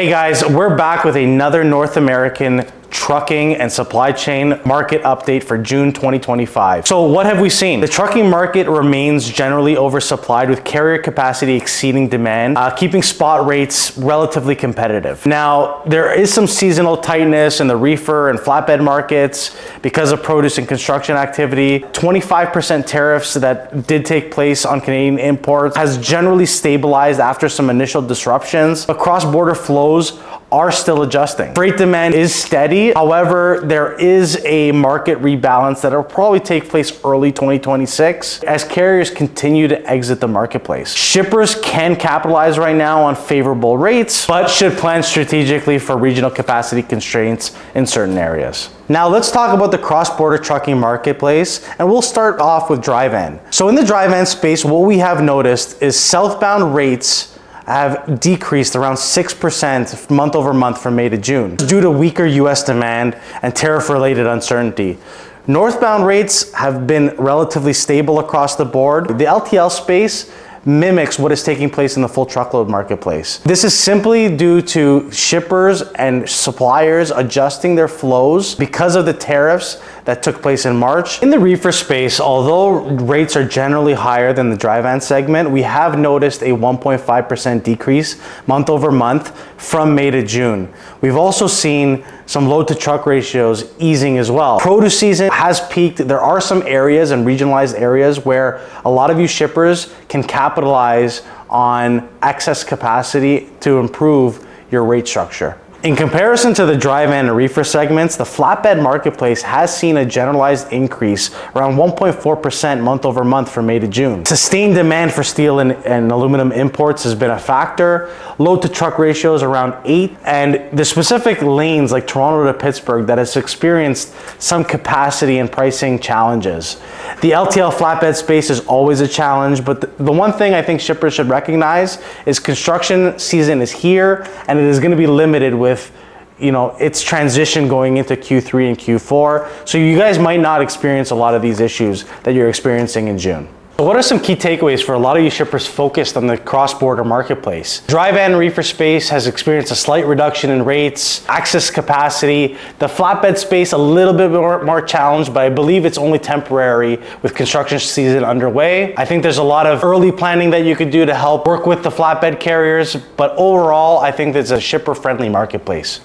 Hey guys, we're back with another North American trucking and supply chain market update for June 2025. So what have we seen? The trucking market remains generally oversupplied with carrier capacity exceeding demand, keeping spot rates relatively competitive. Now, there is some seasonal tightness in the reefer and flatbed markets because of produce and construction activity. 25% tariffs that did take place on Canadian imports has generally stabilized after some initial disruptions, but cross-border flows are still adjusting. Freight demand is steady. However, there is a market rebalance that will probably take place early 2026 as carriers continue to exit the marketplace. Shippers can capitalize right now on favorable rates, but should plan strategically for regional capacity constraints in certain areas. Now let's talk about the cross-border trucking marketplace, and we'll start off with dry van. So in the dry van space, what we have noticed is southbound rates have decreased around 6% month over month from May to June due to weaker US demand and tariff-related uncertainty. Northbound rates have been relatively stable across the board. The LTL space mimics what is taking place in the full truckload marketplace. This is simply due to shippers and suppliers adjusting their flows because of the tariffs that took place in March. In the reefer space, although rates are generally higher than the dry van segment, we have noticed a 1.5% decrease month over month from May to June. We've also seen some load to truck ratios easing as well. Produce season has peaked. There are some areas and regionalized areas where a lot of you shippers can capitalize on excess capacity to improve your rate structure. In comparison to the dry van and reefer segments, the flatbed marketplace has seen a generalized increase around 1.4% month over month from May to June. Sustained demand for steel and aluminum imports has been a factor. Load to truck ratios around 8, and the specific lanes like Toronto to Pittsburgh that has experienced some capacity and pricing challenges. The LTL flatbed space is always a challenge, but the one thing I think shippers should recognize is construction season is here, and it is going to be limited with its transition going into Q3 and Q4. So you guys might not experience a lot of these issues that you're experiencing in June. So what are some key takeaways for a lot of you shippers focused on the cross-border marketplace? Dry van reefer space has experienced a slight reduction in rates, access capacity. The flatbed space a little bit more challenged, but I believe it's only temporary with construction season underway. I think there's a lot of early planning that you could do to help work with the flatbed carriers, but overall, I think it's a shipper-friendly marketplace.